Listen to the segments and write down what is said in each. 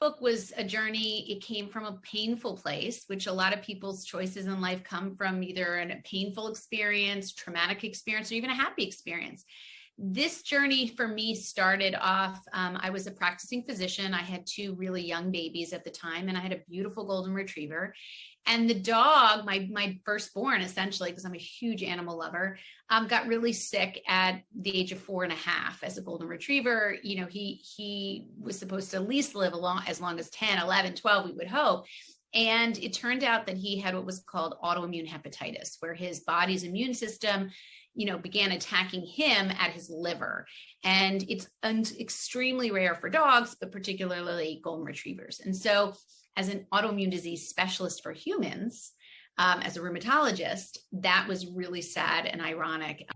book was a journey. It came from a painful place, which a lot of people's choices in life come from either a painful experience, traumatic experience, or even a happy experience. This journey for me started off, I was a practicing physician. I had two really young babies at the time, and I had a beautiful golden retriever. And the dog, my firstborn, essentially, because I'm a huge animal lover, got really sick at the age of 4.5 as a golden retriever. You know, he was supposed to at least live as long as 10, 11, 12, we would hope. And it turned out that he had what was called autoimmune hepatitis, where his body's immune system, began attacking him at his liver. And it's extremely rare for dogs, but particularly golden retrievers. And so as an autoimmune disease specialist for humans, as a rheumatologist, that was really sad and ironic.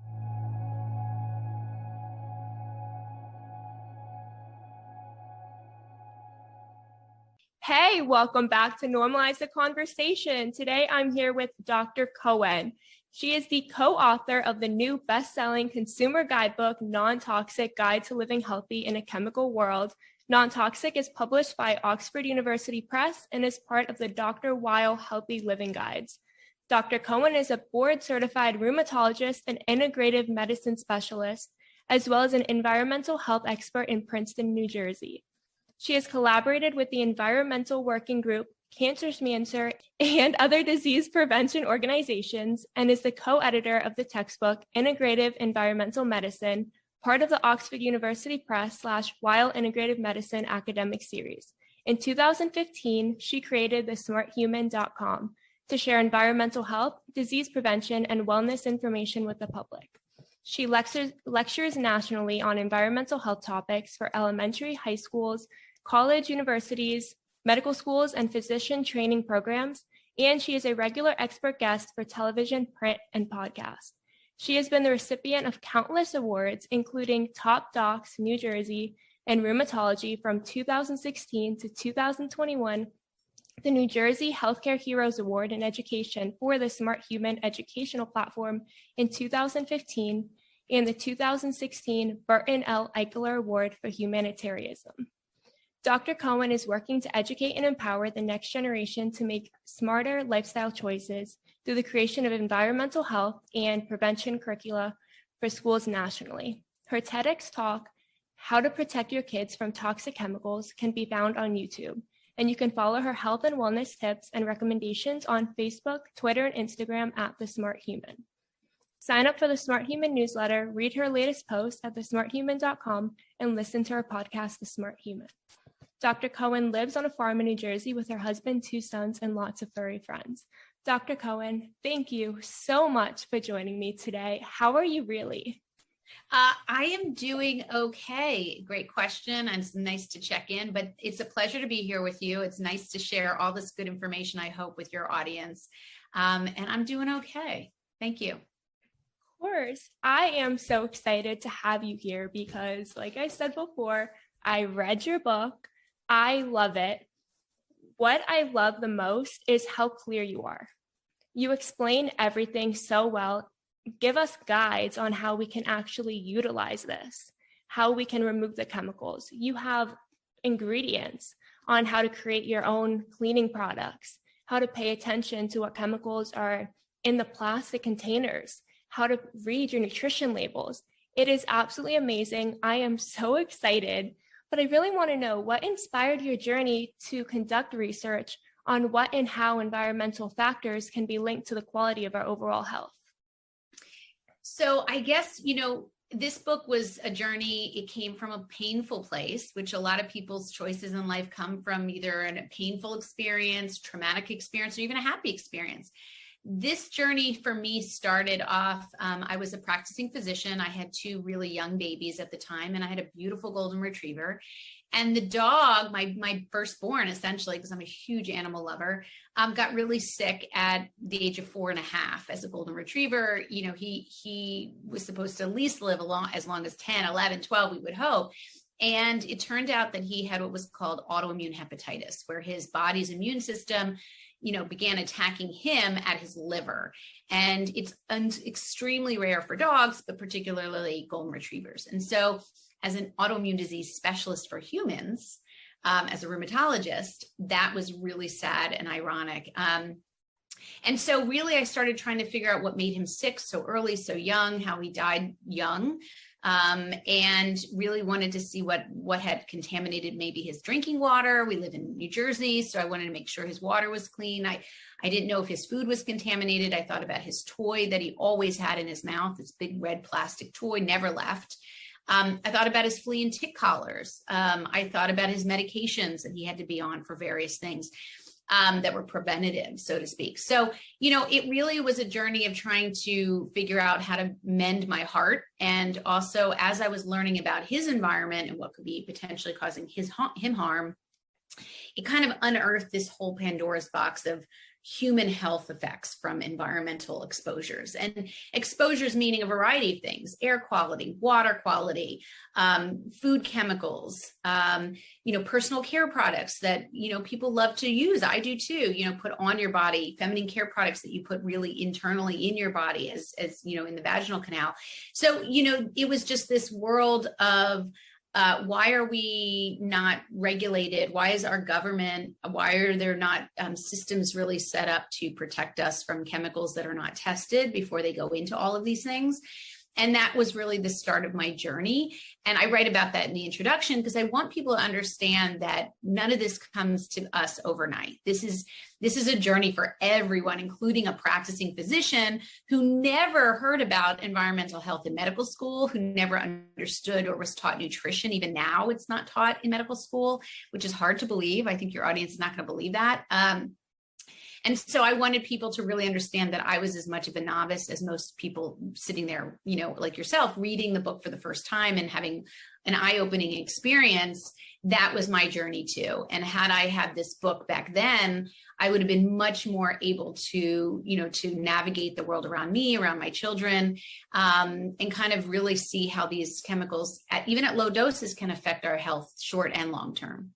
Hey, welcome back to Normalize the Conversation. Today I'm here with Dr. Cohen. She is the co-author of the new bestselling consumer guidebook, Non-Toxic Guide to Living Healthy in a Chemical World. Non-Toxic is published by Oxford University Press and is part of the Dr. Weil Healthy Living Guides. Dr. Cohen is a board-certified rheumatologist and integrative medicine specialist, as well as an environmental health expert in Princeton, New Jersey. She has collaborated with the Environmental Working Group, Cancer Schmancer, and other disease prevention organizations, and is the co-editor of the textbook Integrative Environmental Medicine, part of the Oxford University Press / Weil Integrative Medicine academic series. In 2015, she created the smarthuman.com to share environmental health, disease prevention, and wellness information with the public. She lectures nationally on environmental health topics for elementary, high schools, college, universities, medical schools, and physician training programs, and she is a regular expert guest for television, print, and podcast. She has been the recipient of countless awards, including Top Docs New Jersey and Rheumatology from 2016 to 2021, the New Jersey Healthcare Heroes Award in Education for the Smart Human educational platform in 2015, and the 2016 Burton L. Eichler Award for humanitarianism. Dr. Cohen is working to educate and empower the next generation to make smarter lifestyle choices through the creation of environmental health and prevention curricula for schools nationally. Her TEDx talk, How to Protect Your Kids from Toxic Chemicals, can be found on YouTube, and you can follow her health and wellness tips and recommendations on Facebook, Twitter, and Instagram at The Smart Human. Sign up for the Smart Human newsletter, read her latest post at thesmarthuman.com, and listen to her podcast, The Smart Human. Dr. Cohen lives on a farm in New Jersey with her husband, 2 sons, and lots of furry friends. Dr. Cohen, thank you so much for joining me today. How are you really? I am doing okay. Great question. And it's nice to check in, but it's a pleasure to be here with you. It's nice to share all this good information, I hope, with your audience. And I'm doing okay. Thank you. Of course. I am so excited to have you here because, like I said before, I read your book. I love it. What I love the most is how clear you are. You explain everything so well. Give us guides on how we can actually utilize this, how we can remove the chemicals. You have ingredients on how to create your own cleaning products, how to pay attention to what chemicals are in the plastic containers, how to read your nutrition labels. It is absolutely amazing. I am so excited. But I really want to know what inspired your journey to conduct research on what and how environmental factors can be linked to the quality of our overall health. So I guess, this book was a journey. It came from a painful place, which a lot of people's choices in life come from either a painful experience, traumatic experience, or even a happy experience. This journey for me started off, I was a practicing physician. I had two really young babies at the time, and I had a beautiful golden retriever. And the dog, my firstborn, essentially, because I'm a huge animal lover, got really sick at the age of 4.5 as a golden retriever. He was supposed to at least live as long as 10, 11, 12, we would hope. And it turned out that he had what was called autoimmune hepatitis, where his body's immune system began attacking him at his liver. And it's extremely rare for dogs, but particularly golden retrievers. And so as an autoimmune disease specialist for humans, as a rheumatologist. That was really sad and ironic. And so really I started trying to figure out what made him sick so early, so young, how he died young, and really wanted to see what had contaminated maybe his drinking water. We live in New Jersey, so I wanted to make sure his water was clean. I didn't know if his food was contaminated. I thought about his toy that he always had in his mouth, this big red plastic toy, never left. I thought about his flea and tick collars. I thought about his medications that he had to be on for various things that were preventative, so to speak. So, it really was a journey of trying to figure out how to mend my heart. And also, as I was learning about his environment and what could be potentially causing him harm, it kind of unearthed this whole Pandora's box of human health effects from environmental exposures, and exposures meaning a variety of things: air quality, water quality, food chemicals, personal care products that, people love to use. I do too, put on your body, feminine care products that you put really internally in your body as in the vaginal canal. So, it was just this world of why are we not regulated? Why is our government, why are there not systems really set up to protect us from chemicals that are not tested before they go into all of these things? And that was really the start of my journey. And I write about that in the introduction because I want people to understand that none of this comes to us overnight. This is a journey for everyone, including a practicing physician who never heard about environmental health in medical school, who never understood or was taught nutrition. Even now, it's not taught in medical school, which is hard to believe. I think your audience is not going to believe that. And so I wanted people to really understand that I was as much of a novice as most people sitting there, like yourself, reading the book for the first time and having an eye-opening experience. That was my journey too. And had I had this book back then, I would have been much more able to, to navigate the world around me, around my children, and kind of really see how these chemicals, even at low doses, can affect our health short and long term.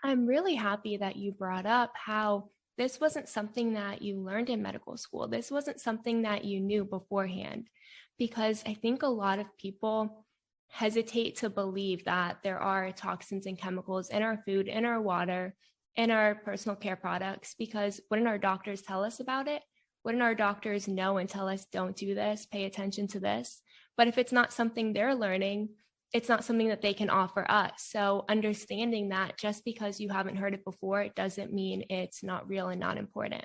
I'm really happy that you brought up how this wasn't something that you learned in medical school. This wasn't something that you knew beforehand, because I think a lot of people hesitate to believe that there are toxins and chemicals in our food, in our water, in our personal care products, because wouldn't our doctors tell us about it? Wouldn't our doctors know and tell us, don't do this, pay attention to this? But if it's not something they're learning, it's not something that they can offer us. So understanding that just because you haven't heard it before, it doesn't mean it's not real and not important.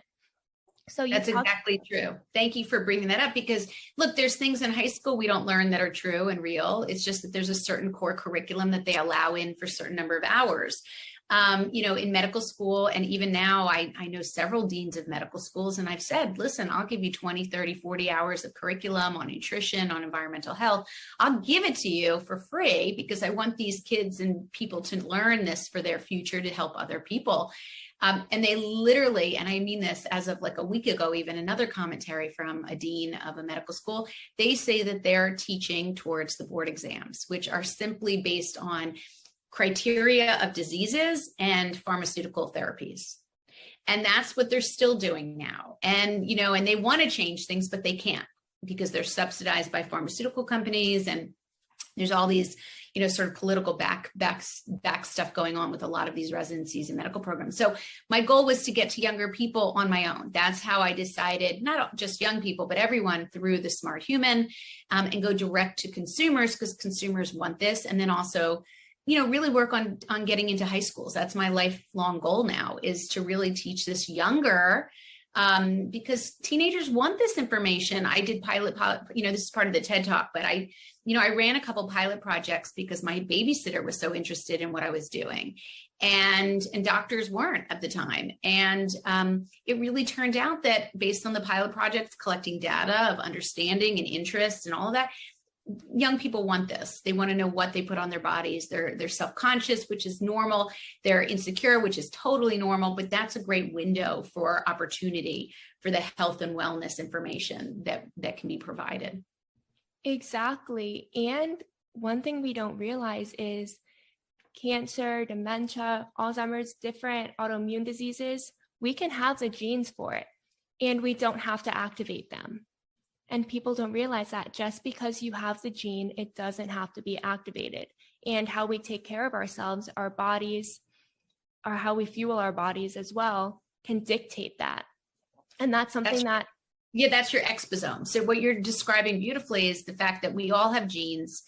So that's exactly true. Thank you for bringing that up, because look, there's things in high school we don't learn that are true and real. It's just that there's a certain core curriculum that they allow in for a certain number of hours. In medical school, and even now I know several deans of medical schools, and I've said, listen, I'll give you 20, 30, 40 hours of curriculum on nutrition, on environmental health. I'll give it to you for free because I want these kids and people to learn this for their future, to help other people. And they literally, and I mean this as of like a week ago, even another commentary from a dean of a medical school, they say that they're teaching towards the board exams, which are simply based on criteria of diseases and pharmaceutical therapies. And that's what they're still doing now. And, and they want to change things, but they can't because they're subsidized by pharmaceutical companies. And there's all these, sort of political back stuff going on with a lot of these residencies and medical programs. So my goal was to get to younger people on my own. That's how I decided, not just young people, but everyone through the Smart Human, and go direct to consumers because consumers want this. And then also, really work on getting into high schools. That's my lifelong goal now, is to really teach this younger, because teenagers want this information. I did pilot, this is part of the TED Talk, but I ran a couple pilot projects because my babysitter was so interested in what I was doing, and doctors weren't at the time. And it really turned out that based on the pilot projects, collecting data of understanding and interest and all of that, young people want this. They want to know what they put on their bodies. They're self-conscious, which is normal. They're insecure, which is totally normal, but that's a great window for opportunity for the health and wellness information that can be provided. Exactly. And one thing we don't realize is cancer, dementia, Alzheimer's, different autoimmune diseases, we can have the genes for it and we don't have to activate them. And people don't realize that just because you have the gene, it doesn't have to be activated. and how we take care of ourselves, our bodies, or how we fuel our bodies as well, can dictate that. And that's something that's your exposome. So what you're describing beautifully is the fact that we all have genes.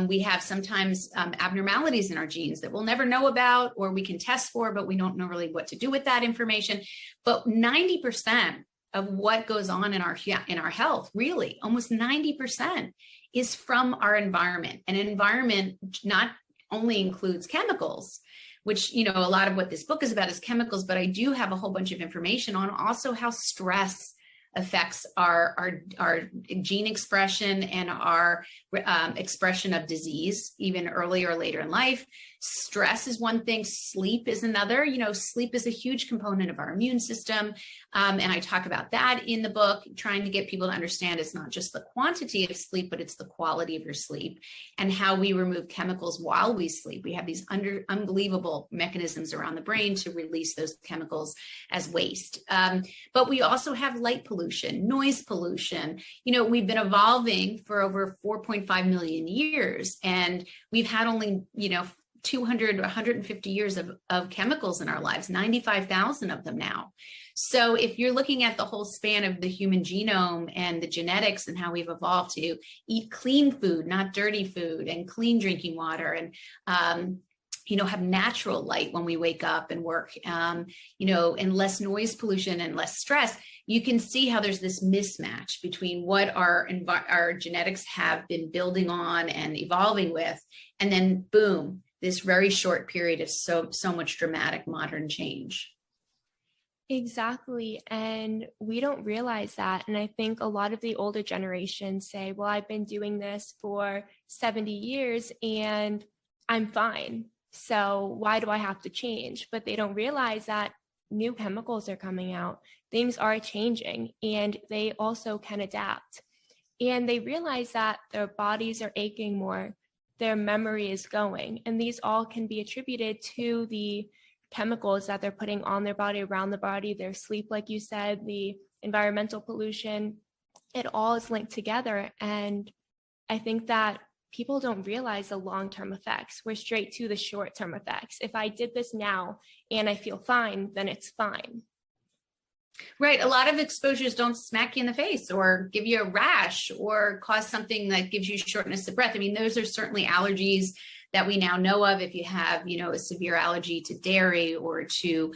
We have sometimes abnormalities in our genes that we'll never know about, or we can test for, but we don't know really what to do with that information. But 90% of what goes on in our health, really, almost 90%, is from our environment. And environment not only includes chemicals, which, a lot of what this book is about is chemicals, but I do have a whole bunch of information on also how stress affects our gene expression and our expression of disease, even earlier or later in life. Stress is one thing. Sleep is another. Sleep is a huge component of our immune system. And I talk about that in the book, trying to get people to understand it's not just the quantity of sleep, but it's the quality of your sleep and how we remove chemicals while we sleep. We have these unbelievable mechanisms around the brain to release those chemicals as waste. But we also have light pollution, noise pollution. We've been evolving for over 4.5 million years, and we've had only, 200 or 150 years of chemicals in our lives, 95,000 of them now. So if you're looking at the whole span of the human genome and the genetics and how we've evolved to eat clean food, not dirty food, and clean drinking water, and have natural light when we wake up and work, and less noise pollution and less stress, you can see how there's this mismatch between what our genetics have been building on and evolving with, and then boom, this very short period of so much dramatic modern change. Exactly. And we don't realize that. And I think a lot of the older generations say, well, I've been doing this for 70 years and I'm fine. So why do I have to change? But they don't realize that new chemicals are coming out. Things are changing, and they also can adapt. And they realize that their bodies are aching more. Their memory is going. And these all can be attributed to the chemicals that they're putting on their body, around the body, their sleep, like you said, the environmental pollution. It all is linked together. And I think that people don't realize the long-term effects. We're straight to the short-term effects. If I did this now and I feel fine, then it's fine. Right. A lot of exposures don't smack you in the face or give you a rash or cause something that gives you shortness of breath. I mean, those are certainly allergies that we now know of. If you have, a severe allergy to dairy or to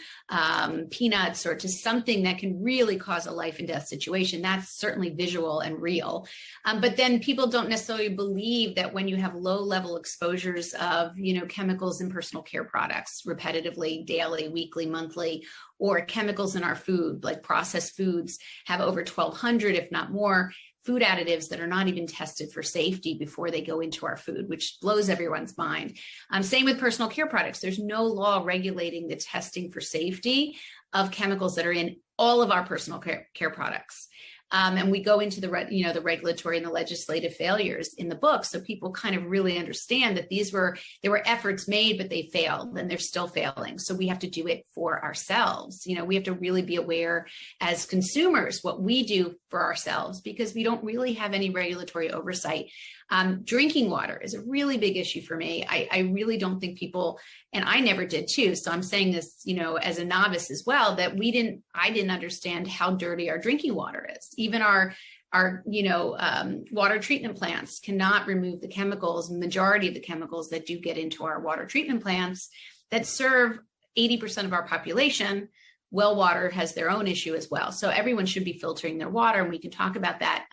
peanuts or to something that can really cause a life and death situation, that's certainly visual and real. But then people don't necessarily believe that when you have low level exposures of, chemicals in personal care products repetitively, daily, weekly, monthly, or chemicals in our food, like processed foods have over 1,200, if not more, food additives that are not even tested for safety before they go into our food, which blows everyone's mind. Same with personal care products. There's no law regulating the testing for safety of chemicals that are in all of our personal care products. And we go into the regulatory and the legislative failures in the book, so people kind of really understand that there were efforts made, but they failed, and they're still failing. So we have to do it for ourselves. We have to really be aware as consumers what we do for ourselves, because we don't really have any regulatory oversight. Drinking water is a really big issue for me. I really don't think people, and I never did too. So I'm saying this, as a novice as well, that I didn't understand how dirty our drinking water is. Even our water treatment plants cannot remove the chemicals, majority of the chemicals that do get into our water treatment plants that serve 80% of our population. Well water has their own issue as well. So everyone should be filtering their water, and we can talk about that.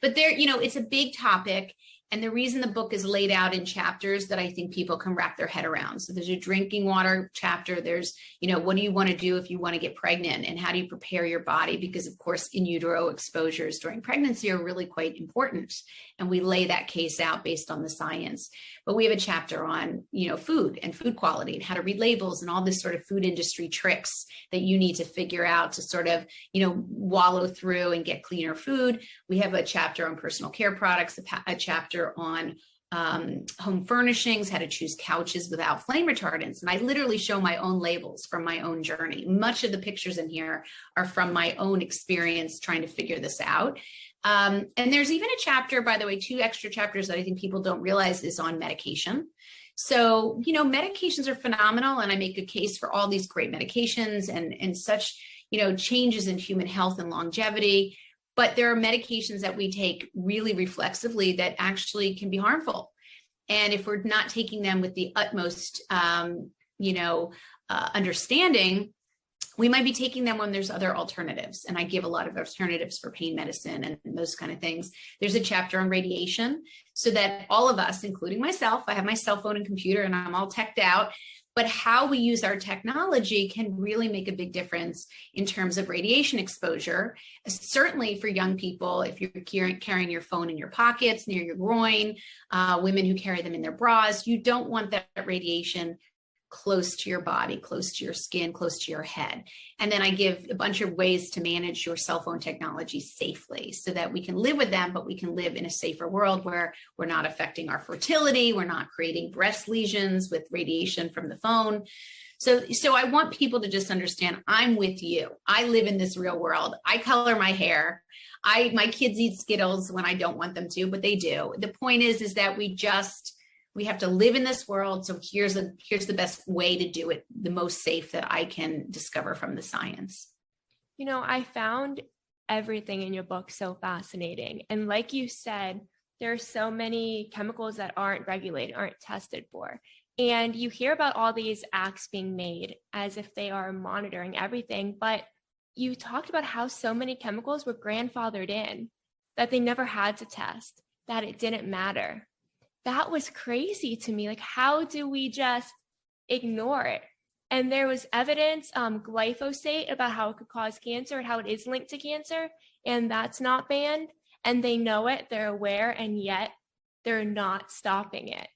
But it's a big topic. And the reason the book is laid out in chapters that I think people can wrap their head around. So there's a drinking water chapter. There's, what do you want to do if you want to get pregnant, and how do you prepare your body? Because of course, in utero exposures during pregnancy are really quite important. And we lay that case out based on the science. But we have a chapter on, food and food quality and how to read labels and all this sort of food industry tricks that you need to figure out to sort of, wallow through and get cleaner food. We have a chapter on personal care products, a chapter on home furnishings, how to choose couches without flame retardants. And I literally show my own labels from my own journey. Much of the pictures in here are from my own experience trying to figure this out. And there's even a chapter, by the way, 2 extra chapters that I think people don't realize is on medication. So, medications are phenomenal, and I make a case for all these great medications and such, changes in human health and longevity. But there are medications that we take really reflexively that actually can be harmful. And if we're not taking them with the utmost, understanding, we might be taking them when there's other alternatives. And I give a lot of alternatives for pain medicine and those kind of things. There's a chapter on radiation so that all of us, including myself, I have my cell phone and computer and I'm all teched out, but how we use our technology can really make a big difference in terms of radiation exposure. Certainly for young people, if you're carrying your phone in your pockets, near your groin, women who carry them in their bras, you don't want that radiation close to your body, close to your skin, close to your head. And then I give a bunch of ways to manage your cell phone technology safely so that we can live with them, but we can live in a safer world where we're not affecting our fertility, we're not creating breast lesions with radiation from the phone. So I want people to just understand, I'm with you. I live in this real world. I color my hair. My kids eat Skittles when I don't want them to, but they do. The point is that we have to live in this world. So here's the best way to do it, the most safe that I can discover from the science. I found everything in your book so fascinating. And like you said, there are so many chemicals that aren't regulated, aren't tested for. And you hear about all these acts being made as if they are monitoring everything. But you talked about how so many chemicals were grandfathered in, that they never had to test, that it didn't matter. That was crazy to me. Like, how do we just ignore it? And there was evidence, glyphosate, about how it could cause cancer and how it is linked to cancer, and that's not banned. And they know it, they're aware, and yet they're not stopping it.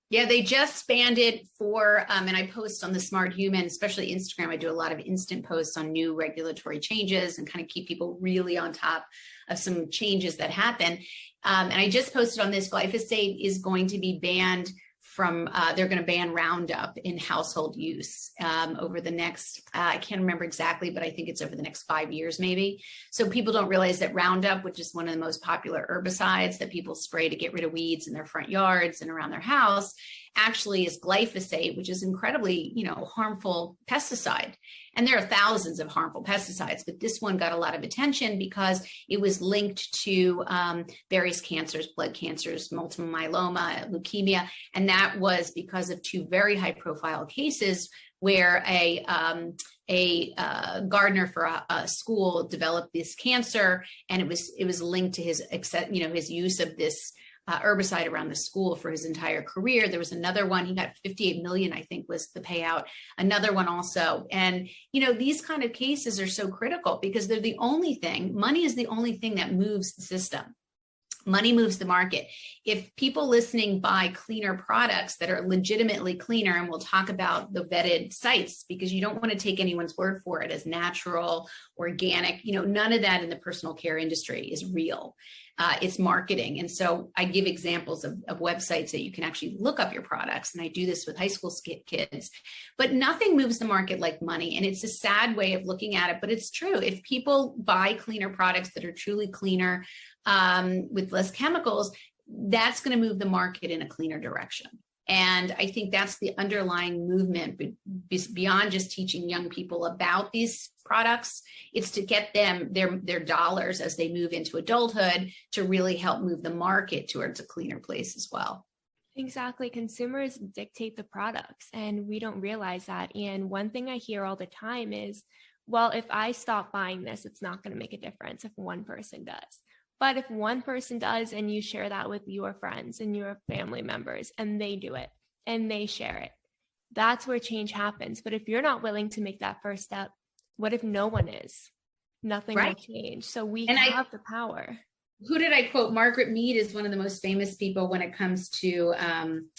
Yeah, they just banned it for, and I post on the Smart Human, especially Instagram. I do a lot of instant posts on new regulatory changes and kind of keep people really on top of some changes that happen. And I just posted on this, glyphosate is going to be banned from, they're going to ban Roundup in household use over the next, I can't remember exactly, but I think it's over the next 5 years maybe. So people don't realize that Roundup, which is one of the most popular herbicides that people spray to get rid of weeds in their front yards and around their house, actually is glyphosate, which is incredibly, harmful pesticide. And there are thousands of harmful pesticides, but this one got a lot of attention because it was linked to various cancers, blood cancers, multiple myeloma, leukemia. And that was because of 2 very high profile cases where a gardener for a school developed this cancer, and it was linked to his use of this herbicide around the school for his entire career. There was another one, he got 58 million, I think was the payout. Another one also. And, these kind of cases are so critical because they're the only thing, money is the only thing that moves the system. Money moves the market. If people listening buy cleaner products that are legitimately cleaner, and we'll talk about the vetted sites, because you don't want to take anyone's word for it as natural, organic, none of that in the personal care industry is real. It's marketing. And so I give examples of websites that you can actually look up your products. And I do this with high school kids, but nothing moves the market like money. And it's a sad way of looking at it, but it's true. If people buy cleaner products that are truly cleaner, with less chemicals, that's going to move the market in a cleaner direction. And I think that's the underlying movement beyond just teaching young people about these products. It's to get them their dollars as they move into adulthood to really help move the market towards a cleaner place as well. Exactly. Consumers dictate the products, and we don't realize that. And one thing I hear all the time is, well, if I stop buying this, it's not going to make a difference if one person does. But if one person does and you share that with your friends and your family members and they do it and they share it, that's where change happens. But if you're not willing to make that first step, what if no one is? Nothing will change. So we have the power. Who did I quote? Margaret Mead is one of the most famous people when it comes to, I'm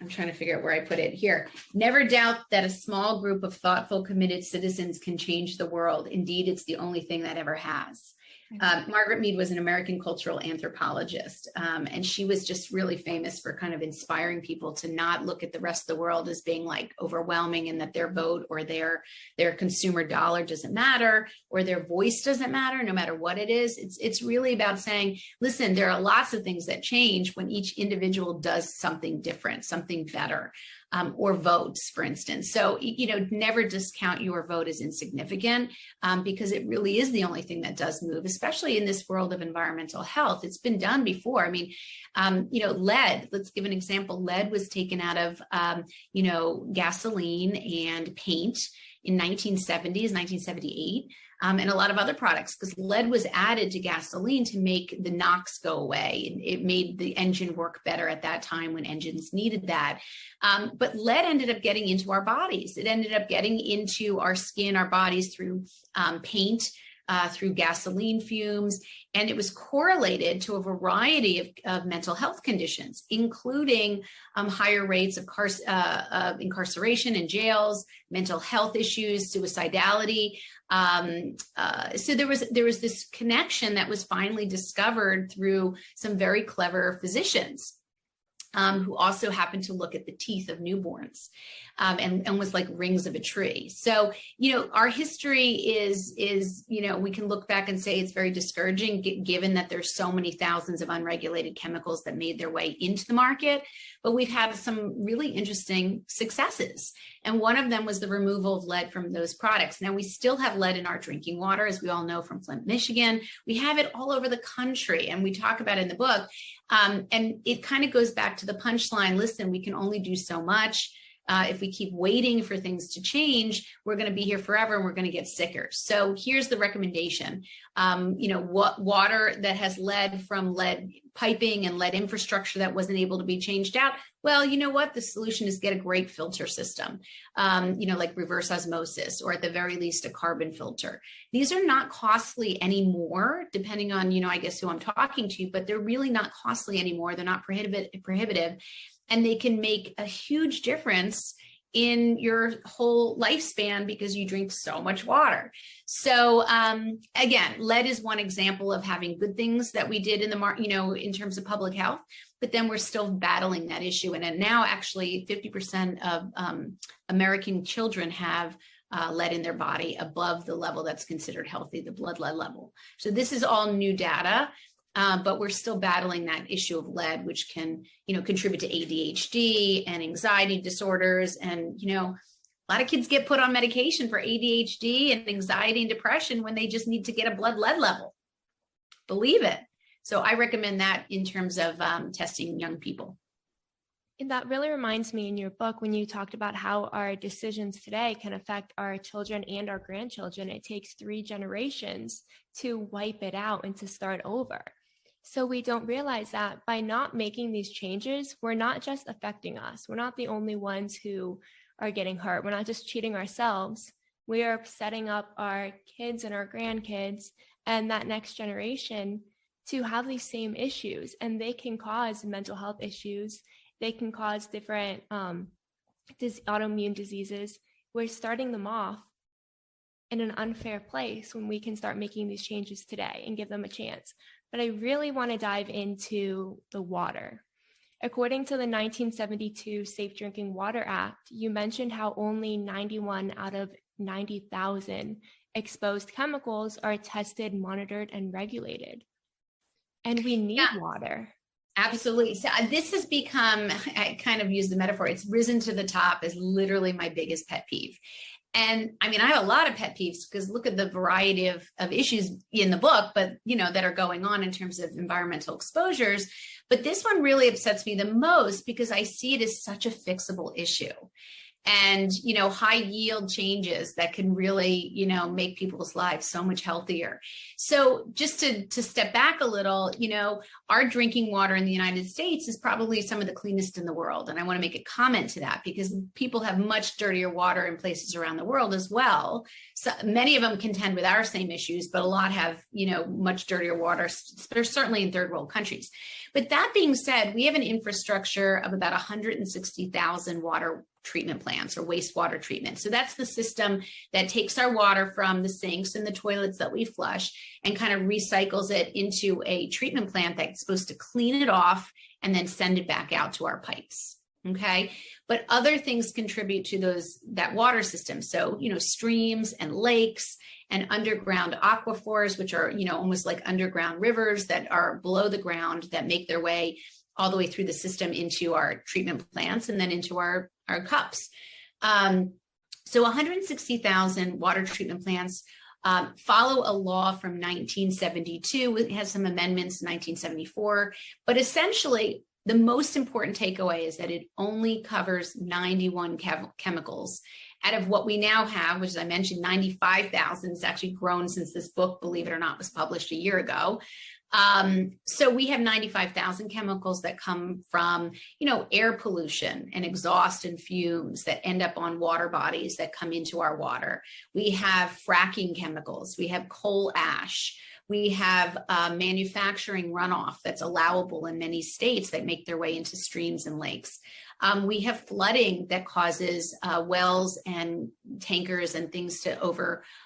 trying to figure out where I put it here. Never doubt that a small group of thoughtful, committed citizens can change the world. Indeed, it's the only thing that ever has. Margaret Mead was an American cultural anthropologist, and she was just really famous for kind of inspiring people to not look at the rest of the world as being like overwhelming, and that their vote or their consumer dollar doesn't matter, or their voice doesn't matter, no matter what it is. It's really about saying, listen, there are lots of things that change when each individual does something different, something better. Or votes, for instance. So, never discount your vote as insignificant, because it really is the only thing that does move, especially in this world of environmental health. It's been done before. I mean, lead, let's give an example. Lead was taken out of, gasoline and paint in 1970s, 1978. And a lot of other products, because lead was added to gasoline to make the NOx go away. It made the engine work better at that time when engines needed that. But lead ended up getting into our bodies. It ended up getting into our skin, our bodies through paint, through gasoline fumes, and it was correlated to a variety of mental health conditions, including higher rates of incarceration in jails, mental health issues, suicidality. So there was this connection that was finally discovered through some very clever physicians. Who also happened to look at the teeth of newborns, and was like rings of a tree. So, our history is, we can look back and say it's very discouraging given that there's so many thousands of unregulated chemicals that made their way into the market, but we've had some really interesting successes. And one of them was the removal of lead from those products. Now, we still have lead in our drinking water, as we all know from Flint, Michigan. We have it all over the country, and we talk about it in the book. And it kind of goes back to the punchline. Listen, we can only do so much. If we keep waiting for things to change, we're going to be here forever and we're going to get sicker. So here's the recommendation. What water that has lead from lead piping and lead infrastructure that wasn't able to be changed out. Well, you know what? The solution is get a great filter system, like reverse osmosis, or at the very least, a carbon filter. These are not costly anymore, depending on, I guess who I'm talking to, but they're really not costly anymore. They're not prohibitive, and they can make a huge difference in your whole lifespan because you drink so much water. So again, lead is one example of having good things that we did in the in terms of public health, but then we're still battling that issue. And now actually 50% of American children have lead in their body above the level that's considered healthy, the blood lead level. So this is all new data. But we're still battling that issue of lead, which can, contribute to ADHD and anxiety disorders. And, a lot of kids get put on medication for ADHD and anxiety and depression when they just need to get a blood lead level. Believe it. So I recommend that in terms of testing young people. And that really reminds me in your book when you talked about how our decisions today can affect our children and our grandchildren. It takes 3 generations to wipe it out and to start over. So we don't realize that by not making these changes, we're not just affecting us. We're not the only ones who are getting hurt. We're not just cheating ourselves. We are setting up our kids and our grandkids and that next generation to have these same issues. And they can cause mental health issues. They can cause different autoimmune diseases. We're starting them off in an unfair place when we can start making these changes today and give them a chance. But I really want to dive into the water. According to the 1972 Safe Drinking Water Act, you mentioned how only 91 out of 90,000 exposed chemicals are tested, monitored, and regulated. And we need water. Absolutely. So this has become, I kind of use the metaphor, it's risen to the top as literally my biggest pet peeve. And I mean, I have a lot of pet peeves because look at the variety of issues in the book, but that are going on in terms of environmental exposures. But this one really upsets me the most because I see it as such a fixable issue. And, high yield changes that can really, make people's lives so much healthier. So just to step back a little, our drinking water in the United States is probably some of the cleanest in the world. And I want to make a comment to that because people have much dirtier water in places around the world as well. So many of them contend with our same issues, but a lot have, much dirtier water. They're certainly in third world countries. But that being said, we have an infrastructure of about 160,000 water treatment plants or wastewater treatment. So that's the system that takes our water from the sinks and the toilets that we flush and kind of recycles it into a treatment plant that's supposed to clean it off and then send it back out to our pipes. Okay. But other things contribute to that water system. So, streams and lakes and underground aquifers, which are, almost like underground rivers that are below the ground that make their way all the way through the system into our treatment plants and then into our cups. So 160,000 water treatment plants follow a law from 1972. It has some amendments in 1974, but essentially the most important takeaway is that it only covers 91 chemicals out of what we now have, which, as I mentioned, 95,000. It's actually grown since this book, believe it or not, was published a year ago. So we have 95,000 chemicals that come from, air pollution and exhaust and fumes that end up on water bodies that come into our water. We have fracking chemicals. We have coal ash. We have manufacturing runoff that's allowable in many states that make their way into streams and lakes. We have flooding that causes wells and tankers and things to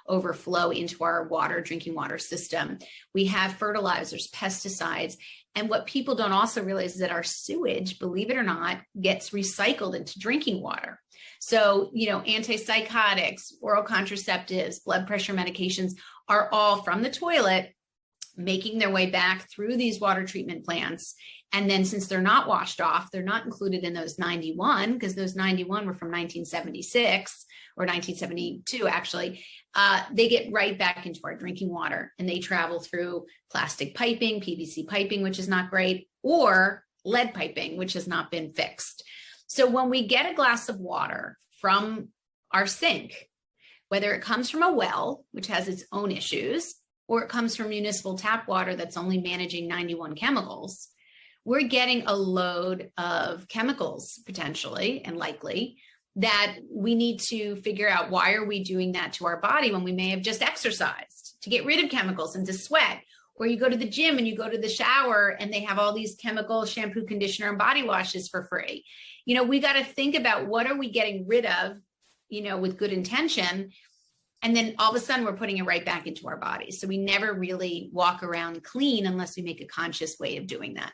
overflow into our drinking water system. We have fertilizers, pesticides. And what people don't also realize is that our sewage, believe it or not, gets recycled into drinking water. So, antipsychotics, oral contraceptives, blood pressure medications are all from the toilet, making their way back through these water treatment plants. And then since they're not washed off, they're not included in those 91, because those 91 were from 1976 or 1972, actually. They get right back into our drinking water, and they travel through plastic piping, PVC piping, which is not great, or lead piping, which has not been fixed. So when we get a glass of water from our sink, whether it comes from a well, which has its own issues, or it comes from municipal tap water that's only managing 91 chemicals, we're getting a load of chemicals potentially and likely that we need to figure out, why are we doing that to our body when we may have just exercised to get rid of chemicals and to sweat? Or you go to the gym and you go to the shower and they have all these chemical shampoo, conditioner, and body washes for free. We got to think about, what are we getting rid of, with good intention? And then all of a sudden we're putting it right back into our bodies. So we never really walk around clean unless we make a conscious way of doing that.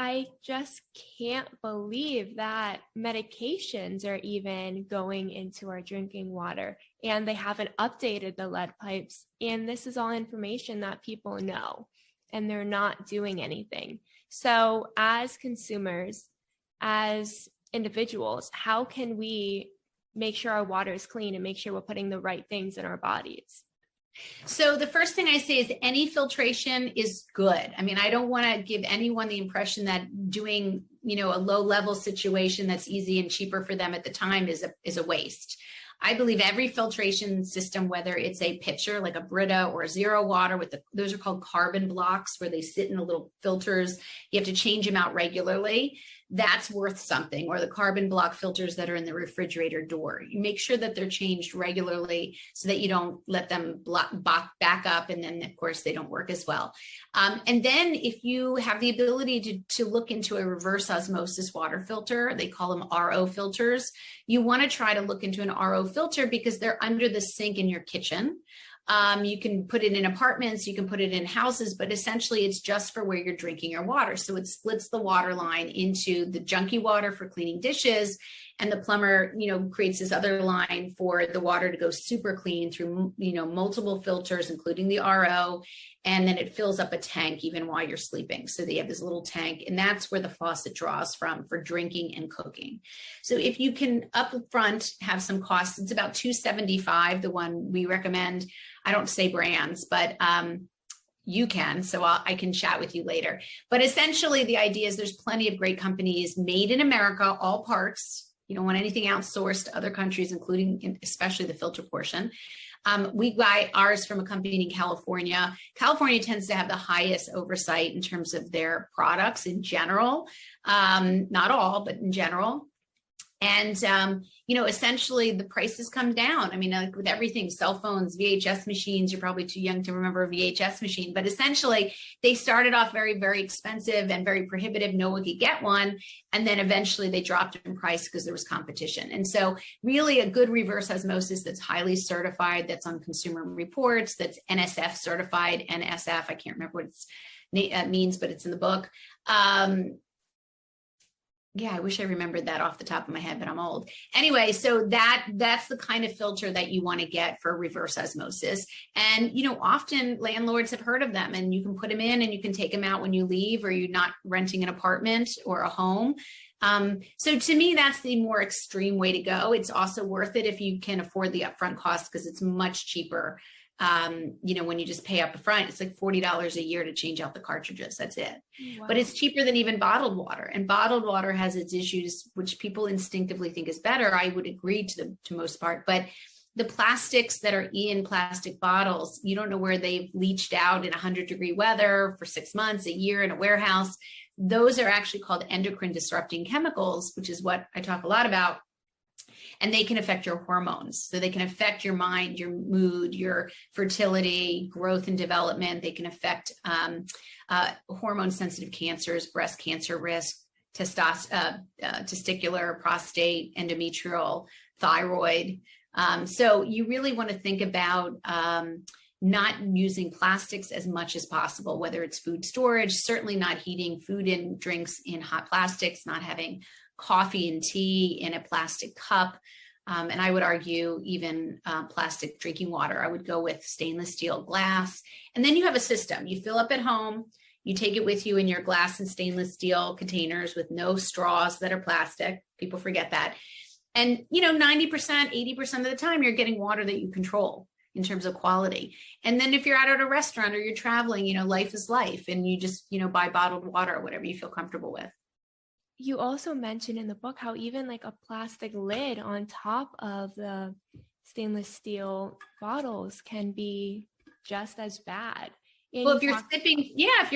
I just can't believe that medications are even going into our drinking water, and they haven't updated the lead pipes. And this is all information that people know, and they're not doing anything. So as consumers, as individuals, how can we make sure our water is clean and make sure we're putting the right things in our bodies? So the first thing I say is any filtration is good. I mean, I don't want to give anyone the impression that doing, a low level situation that's easy and cheaper for them at the time is a waste. I believe every filtration system, whether it's a pitcher like a Brita or a Zero Water those are called carbon blocks, where they sit in the little filters. You have to change them out regularly. That's worth something. Or the carbon block filters that are in the refrigerator door. You make sure that they're changed regularly so that you don't let them back up, and then of course they don't work as well. And then if you have the ability to look into a reverse osmosis water filter, they call them RO filters. You want to try to look into an RO filter because they're under the sink in your kitchen. You can put it in apartments, you can put it in houses, but essentially it's just for where you're drinking your water. So it splits the water line into the junky water for cleaning dishes, and the plumber, creates this other line for the water to go super clean through, multiple filters, including the RO, and then it fills up a tank even while you're sleeping. So they have this little tank, and that's where the faucet draws from for drinking and cooking. So if you can up front have some costs, it's about $275, the one we recommend. I don't say brands, but you can, so I can chat with you later. But essentially the idea is there's plenty of great companies made in America, all parts. You don't want anything outsourced to other countries, including especially the filter portion. We buy ours from a company in California. California tends to have the highest oversight in terms of their products in general. Not all, but in general. And, essentially the prices come down. I mean, like with everything, cell phones, VHS machines, you're probably too young to remember a VHS machine, but essentially they started off very, very expensive and very prohibitive. No one could get one. And then eventually they dropped in price because there was competition. And so really a good reverse osmosis that's highly certified, that's on Consumer Reports, that's NSF certified, NSF, I can't remember what it means, but it's in the book. Yeah, I wish I remembered that off the top of my head, but I'm old. Anyway, so that's the kind of filter that you want to get for reverse osmosis. And, often landlords have heard of them, and you can put them in and you can take them out when you leave, or you're not renting an apartment or a home. So to me, that's the more extreme way to go. It's also worth it if you can afford the upfront cost, because it's much cheaper. When you just pay up front, it's like $40 a year to change out the cartridges. That's it. Wow. But it's cheaper than even bottled water. And bottled water has its issues, which people instinctively think is better. I would agree to most part, but the plastics that are in plastic bottles, you don't know where they've leached out in 100-degree weather for 6 months, a year in a warehouse. Those are actually called endocrine disrupting chemicals, which is what I talk a lot about. And they can affect your hormones. So they can affect your mind, your mood, your fertility, growth and development. They can affect hormone-sensitive cancers, breast cancer risk, testicular, prostate, endometrial, thyroid. So you really want to think about not using plastics as much as possible, whether it's food storage, certainly not heating food and drinks in hot plastics, not having coffee and tea in a plastic cup. And I would argue even plastic drinking water. I would go with stainless steel glass. And then you have a system. You fill up at home. You take it with you in your glass and stainless steel containers with no straws that are plastic. People forget that. And, 90%, 80% of the time, you're getting water that you control in terms of quality. And then if you're out at a restaurant or you're traveling, life is life. And you just, buy bottled water or whatever you feel comfortable with. You also mentioned in the book how even like a plastic lid on top of the stainless steel bottles can be just as bad. And well, if you're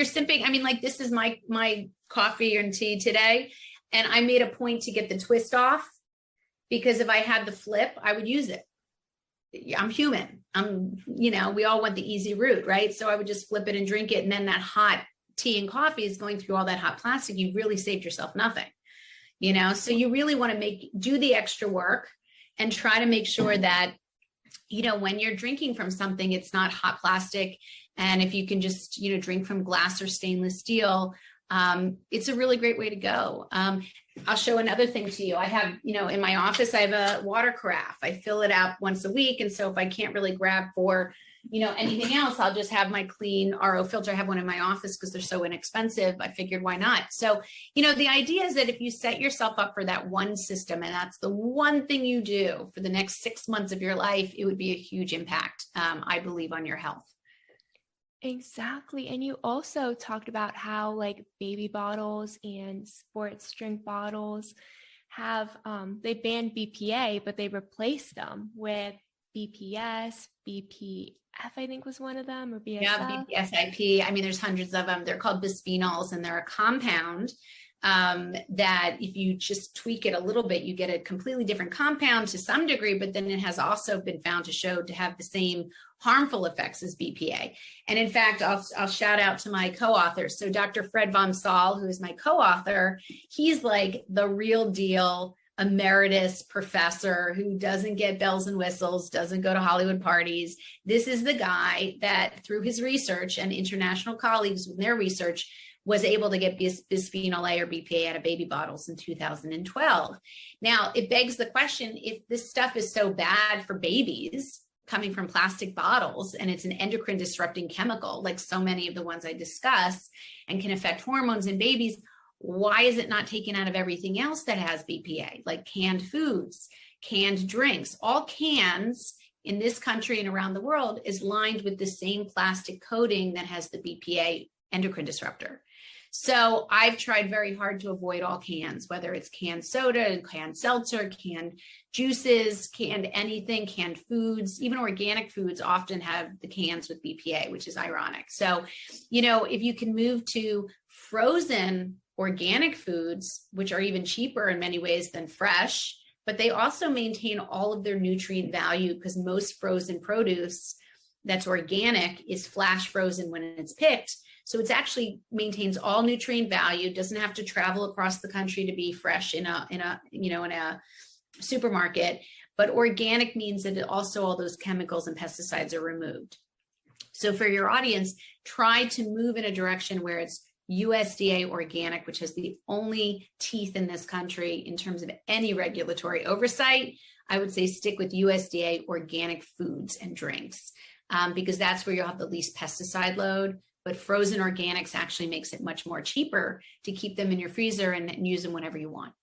sipping, I mean, like this is my coffee and tea today. And I made a point to get the twist off, because if I had the flip, I would use it. I'm human. We all want the easy route, right? So I would just flip it and drink it. And then that hot tea and coffee is going through all that hot plastic. You've really saved yourself nothing, so you really want to do the extra work and try to make sure that, when you're drinking from something, it's not hot plastic. And if you can just, drink from glass or stainless steel, it's a really great way to go. I'll show another thing to you. I have, in my office, I have a water carafe. I fill it out once a week. And so if I can't really grab for anything else, I'll just have my clean RO filter. I have one in my office because they're so inexpensive. I figured, why not? So, the idea is that if you set yourself up for that one system, and that's the one thing you do for the next 6 months of your life, it would be a huge impact, I believe, on your health. Exactly. And you also talked about how like baby bottles and sports drink bottles have, they banned BPA, but they replaced them with BPS, BPF, I think was one of them, or BSF. Yeah, BPSIP. I mean, there's hundreds of them. They're called bisphenols, and they're a compound that if you just tweak it a little bit, you get a completely different compound to some degree, but then it has also been found to have the same harmful effects as BPA. And in fact, I'll shout out to my co-authors. So Dr. Fred von Saal, who is my co-author, he's like the real deal emeritus professor who doesn't get bells and whistles, doesn't go to Hollywood parties. This is the guy that through his research and international colleagues with their research was able to get bisphenol A or BPA out of baby bottles in 2012. Now, it begs the question, if this stuff is so bad for babies coming from plastic bottles, and it's an endocrine disrupting chemical, like so many of the ones I discuss, and can affect hormones in babies, why is it not taken out of everything else that has BPA, like canned foods, canned drinks? All cans in this country and around the world is lined with the same plastic coating that has the BPA endocrine disruptor. So I've tried very hard to avoid all cans, whether it's canned soda, canned seltzer, canned juices, canned anything, canned foods. Even organic foods often have the cans with BPA, which is ironic. So, if you can move to frozen organic foods, which are even cheaper in many ways than fresh, but they also maintain all of their nutrient value because most frozen produce that's organic is flash frozen when it's picked. So it's actually maintains all nutrient value, doesn't have to travel across the country to be fresh in a supermarket. But organic means that also all those chemicals and pesticides are removed. So for your audience, try to move in a direction where it's USDA organic, which has the only teeth in this country in terms of any regulatory oversight. I would say stick with USDA organic foods and drinks because that's where you'll have the least pesticide load. But frozen organics actually makes it much more cheaper to keep them in your freezer and use them whenever you want.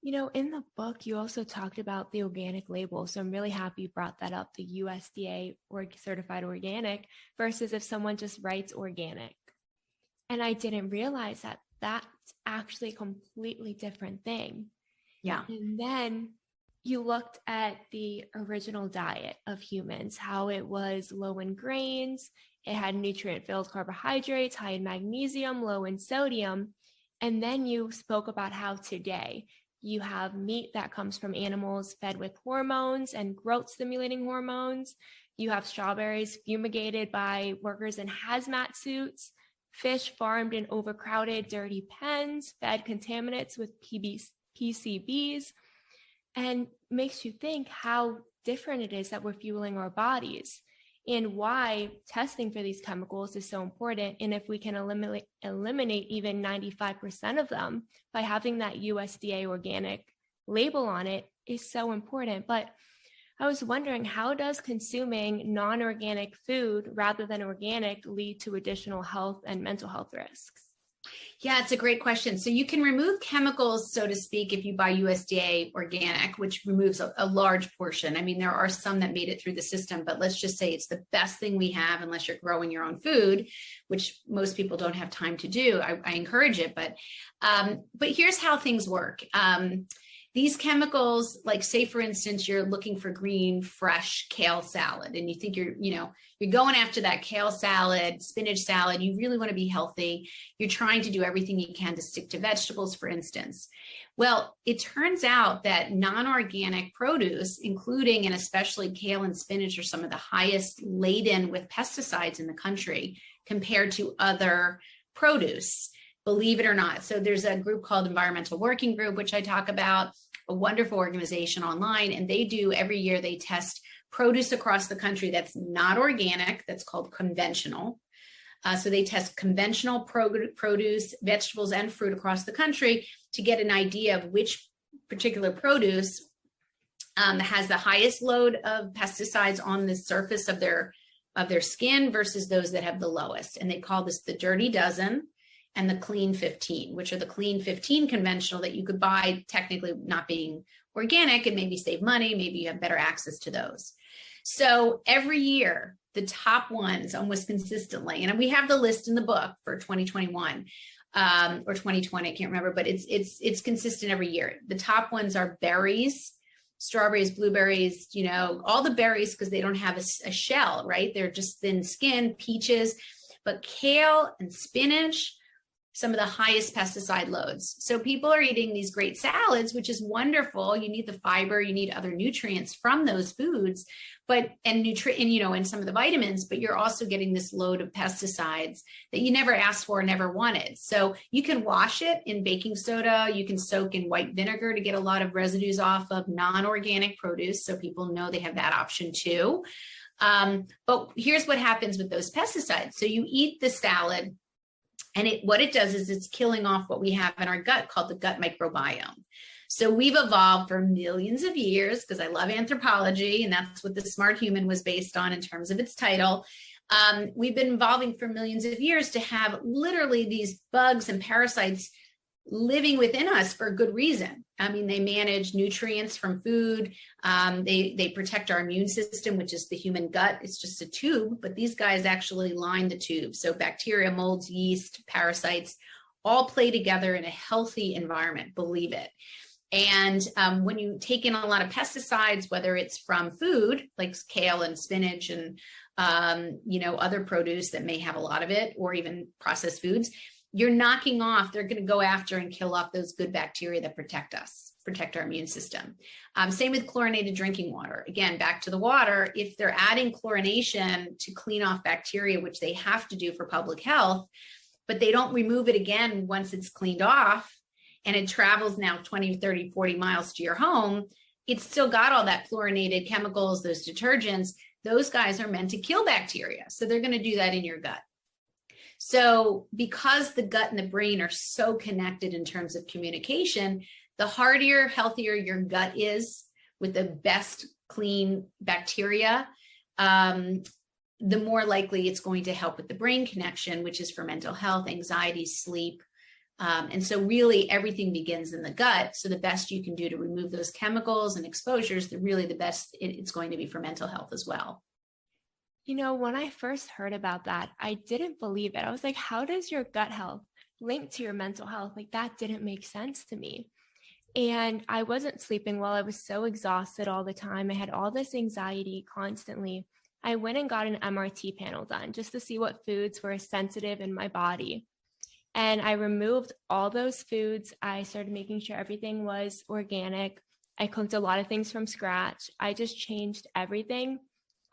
You know, in the book, you also talked about the organic label. So I'm really happy you brought that up, the USDA certified organic versus if someone just writes organic. And I didn't realize that that's actually a completely different thing. Yeah. And then you looked at the original diet of humans, how it was low in grains, it had nutrient-filled carbohydrates, high in magnesium, low in sodium. And then you spoke about how today you have meat that comes from animals fed with hormones and growth-stimulating hormones. You have strawberries fumigated by workers in hazmat suits, fish farmed in overcrowded, dirty pens, fed contaminants with PCBs, and makes you think how different it is that we're fueling our bodies and why testing for these chemicals is so important. And if we can eliminate even 95% of them by having that USDA organic label on it is so important. But I was wondering, how does consuming non-organic food rather than organic lead to additional health and mental health risks? Yeah, it's a great question. So you can remove chemicals, so to speak, if you buy USDA organic, which removes a large portion. I mean, there are some that made it through the system, but let's just say it's the best thing we have unless you're growing your own food, which most people don't have time to do. I encourage it, but here's how things work. These chemicals, like say, for instance, you're looking for green, fresh kale salad, and you think you're going after that kale salad, spinach salad. You really want to be healthy. You're trying to do everything you can to stick to vegetables, for instance. Well, it turns out that non-organic produce, including and especially kale and spinach, are some of the highest laden with pesticides in the country compared to other produce. Believe it or not. So there's a group called Environmental Working Group, which I talk about, a wonderful organization online. And they do every year, they test produce across the country that's not organic, that's called conventional. So they test conventional produce, vegetables, and fruit across the country to get an idea of which particular produce has the highest load of pesticides on the surface of their skin versus those that have the lowest. And they call this the Dirty Dozen and the Clean 15, which are the Clean 15 conventional that you could buy, technically not being organic, and maybe save money, maybe you have better access to those. So every year, the top ones almost consistently, and we have the list in the book for 2021 or 2020, I can't remember, but it's consistent every year. The top ones are berries, strawberries, blueberries, all the berries because they don't have a shell, right? They're just thin skin, peaches, but kale and spinach, some of the highest pesticide loads. So people are eating these great salads, which is wonderful. You need the fiber, you need other nutrients from those foods, and some of the vitamins, but you're also getting this load of pesticides that you never asked for, never wanted. So you can wash it in baking soda, you can soak in white vinegar to get a lot of residues off of non-organic produce. So people know they have that option too. But here's what happens with those pesticides. So you eat the salad, and what it does is it's killing off what we have in our gut called the gut microbiome. So we've evolved for millions of years, because I love anthropology, and that's what The Smart Human was based on in terms of its title. We've been evolving for millions of years to have literally these bugs and parasites living within us for a good reason. I mean, they manage nutrients from food. They protect our immune system, which is the human gut. It's just a tube, but these guys actually line the tube. So bacteria, molds, yeast, parasites, all play together in a healthy environment, believe it. And when you take in a lot of pesticides, whether it's from food, like kale and spinach and, other produce that may have a lot of it, or even processed foods, you're knocking off, they're going to go after and kill off those good bacteria that protect us, protect our immune system. Same with chlorinated drinking water. Again, back to the water, if they're adding chlorination to clean off bacteria, which they have to do for public health, but they don't remove it again once it's cleaned off and it travels now 20, 30, 40 miles to your home, it's still got all that fluorinated chemicals, those detergents. Those guys are meant to kill bacteria. So they're going to do that in your gut. So because the gut and the brain are so connected in terms of communication, the heartier, healthier your gut is with the best clean bacteria, the more likely it's going to help with the brain connection, which is for mental health, anxiety, sleep. And so really everything begins in the gut. So the best you can do to remove those chemicals and exposures, the best it's going to be for mental health as well. You know, when I first heard about that, I didn't believe it. I was like, how does your gut health link to your mental health? Like, that didn't make sense to me. And I wasn't sleeping well. I was so exhausted all the time. I had all this anxiety constantly. I went and got an MRT panel done just to see what foods were sensitive in my body. And I removed all those foods. I started making sure everything was organic. I cooked a lot of things from scratch. I just changed everything.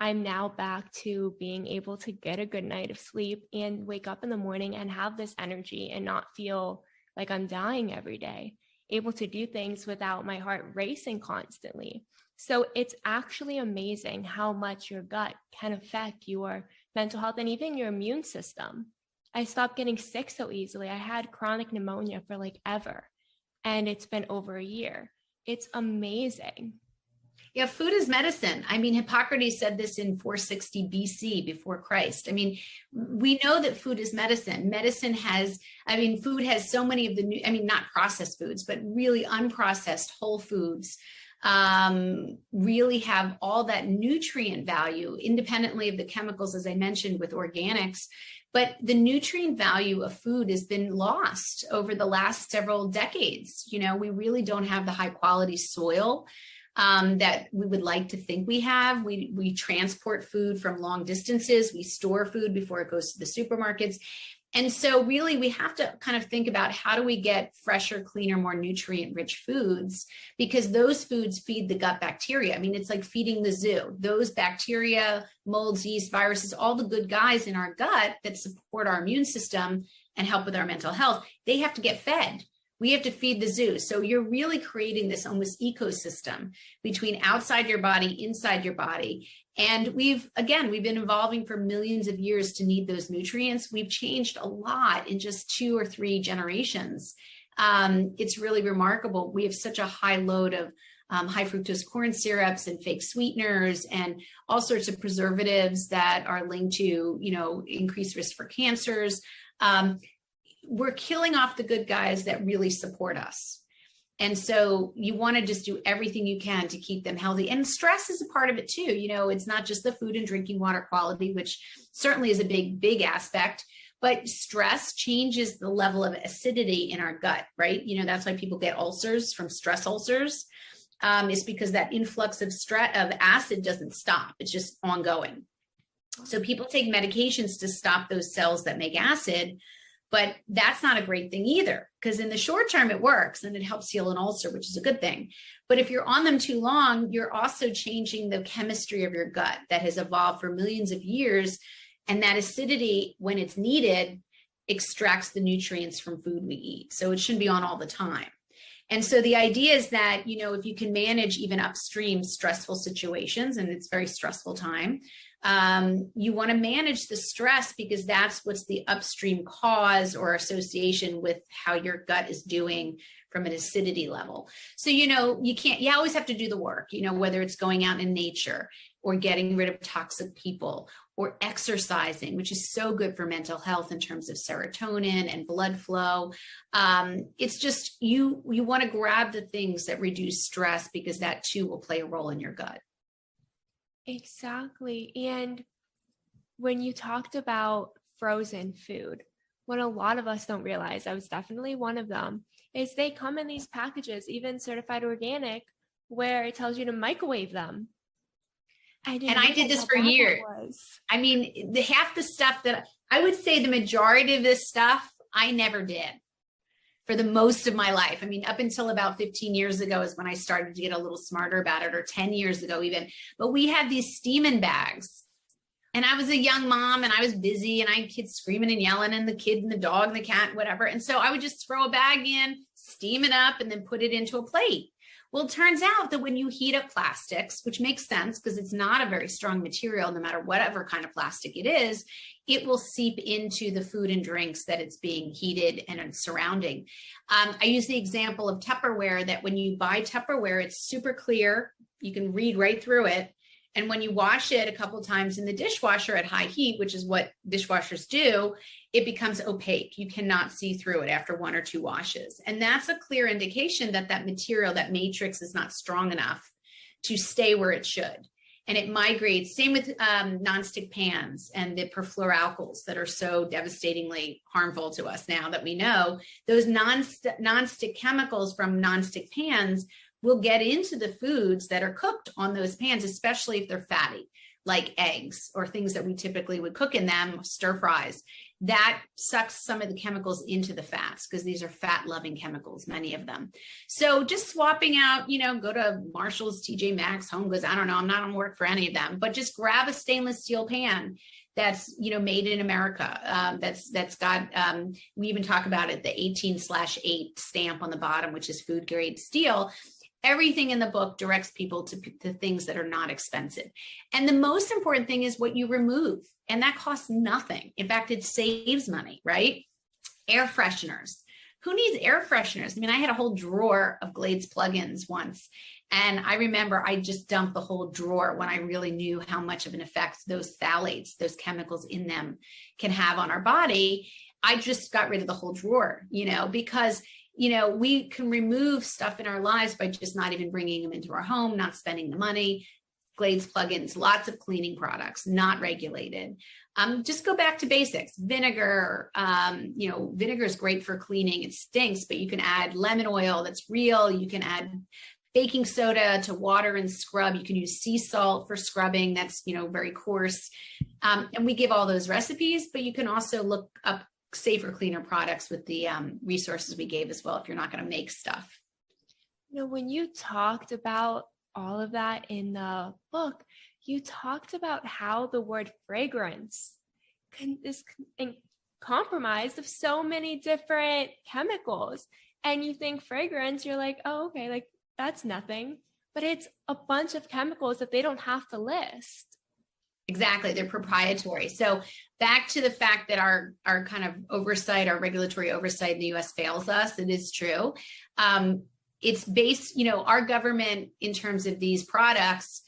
I'm now back to being able to get a good night of sleep and wake up in the morning and have this energy and not feel like I'm dying every day, able to do things without my heart racing constantly. So it's actually amazing how much your gut can affect your mental health and even your immune system. I stopped getting sick so easily. I had chronic pneumonia for like ever, and it's been over a year. It's amazing. Yeah, food is medicine. I mean, Hippocrates said this in 460 BC before Christ. I mean, we know that food is medicine. Food has so many of the not processed foods, but really unprocessed whole foods really have all that nutrient value independently of the chemicals, as I mentioned, with organics. But the nutrient value of food has been lost over the last several decades. You know, we really don't have the high quality soil that we would like to think we have. We transport food from long distances. We store food before it goes to the supermarkets. And so really we have to kind of think about how do we get fresher, cleaner, more nutrient-rich foods, because those foods feed the gut bacteria. I mean, it's like feeding the zoo. Those bacteria, molds, yeast, viruses, all the good guys in our gut that support our immune system and help with our mental health, they have to get fed. We have to feed the zoo. So you're really creating this almost ecosystem between outside your body, inside your body. And we've been evolving for millions of years to need those nutrients. We've changed a lot in just 2 or 3 generations. It's really remarkable. We have such a high load of high fructose corn syrups and fake sweeteners and all sorts of preservatives that are linked to, increased risk for cancers. We're killing off the good guys that really support us. And so you want to just do everything you can to keep them healthy. And stress is a part of it too. It's not just the food and drinking water quality, which certainly is a big, big aspect, but stress changes the level of acidity in our gut, right? That's why people get ulcers from stress ulcers. It's because that influx of acid doesn't stop. It's just ongoing. So people take medications to stop those cells that make acid. But that's not a great thing either, because in the short term, it works and it helps heal an ulcer, which is a good thing. But if you're on them too long, you're also changing the chemistry of your gut that has evolved for millions of years. And that acidity, when it's needed, extracts the nutrients from food we eat. So it shouldn't be on all the time. And so the idea is that, if you can manage even upstream stressful situations, and it's a very stressful time, you want to manage the stress, because that's what's the upstream cause or association with how your gut is doing from an acidity level. So, you always have to do the work, whether it's going out in nature or getting rid of toxic people or exercising, which is so good for mental health in terms of serotonin and blood flow. It's just, you want to grab the things that reduce stress, because that too will play a role in your gut. Exactly. And when you talked about frozen food, what a lot of us don't realize, I was definitely one of them, is they come in these packages, even certified organic, where it tells you to microwave them. I did this for years. I mean, half the stuff that I would say the majority of this stuff I never did for the most of my life. I mean, up until about 15 years ago is when I started to get a little smarter about it, or 10 years ago even. But we had these steaming bags. And I was a young mom and I was busy and I had kids screaming and yelling and the kid and the dog and the cat, whatever. And so I would just throw a bag in, steam it up, and then put it into a plate. Well, it turns out that when you heat up plastics, which makes sense because it's not a very strong material, no matter whatever kind of plastic it is, it will seep into the food and drinks that it's being heated and surrounding. I use the example of Tupperware, that when you buy Tupperware, it's super clear. You can read right through it. And when you wash it a couple of times in the dishwasher at high heat, which is what dishwashers do, it becomes opaque. You cannot see through it after 1 or 2 washes. And that's a clear indication that that material, that matrix, is not strong enough to stay where it should. And it migrates. Same with nonstick pans and the perfluoralkyls that are so devastatingly harmful to us now that we know. Those nonstick chemicals from nonstick pans will get into the foods that are cooked on those pans, especially if they're fatty, like eggs or things that we typically would cook in them, stir fries. That sucks some of the chemicals into the fats because these are fat-loving chemicals, many of them. So just swapping out, go to Marshall's, TJ Maxx, Home Goods. I don't know. I'm not on work for any of them, but just grab a stainless steel pan that's, made in America. That's got, we even talk about it, the 18/8 stamp on the bottom, which is food grade steel. Everything in the book directs people to things that are not expensive. And the most important thing is what you remove. And that costs nothing. In fact, it saves money, right? Air fresheners. Who needs air fresheners? I mean, I had a whole drawer of Glades plugins once. And I remember I just dumped the whole drawer when I really knew how much of an effect those phthalates, those chemicals in them, can have on our body. I just got rid of the whole drawer, because we can remove stuff in our lives by just not even bringing them into our home, not spending the money. Glades plugins, lots of cleaning products, not regulated. Just go back to basics. Vinegar, vinegar is great for cleaning. It stinks, but you can add lemon oil that's real. You can add baking soda to water and scrub. You can use sea salt for scrubbing. That's, very coarse. And we give all those recipes, but you can also look up safer, cleaner products with the resources we gave as well, if you're not going to make stuff. When you talked about all of that in the book, you talked about how the word fragrance is comprised of so many different chemicals. And you think fragrance, you're like, oh, okay, like that's nothing. But it's a bunch of chemicals that they don't have to list. Exactly. They're proprietary. So back to the fact that our kind of oversight, our regulatory oversight in the US fails us. It is true. It's based, our government in terms of these products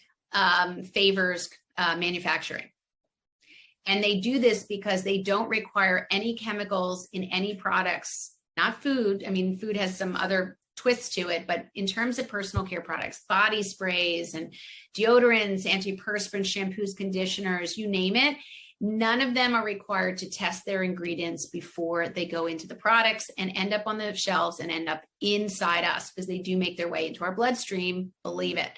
favors manufacturing. And they do this because they don't require any chemicals in any products, not food. I mean, food has some other twist to it, but in terms of personal care products, body sprays and deodorants, antiperspirants, shampoos, conditioners, you name it, none of them are required to test their ingredients before they go into the products and end up on the shelves and end up inside us, because they do make their way into our bloodstream, believe it.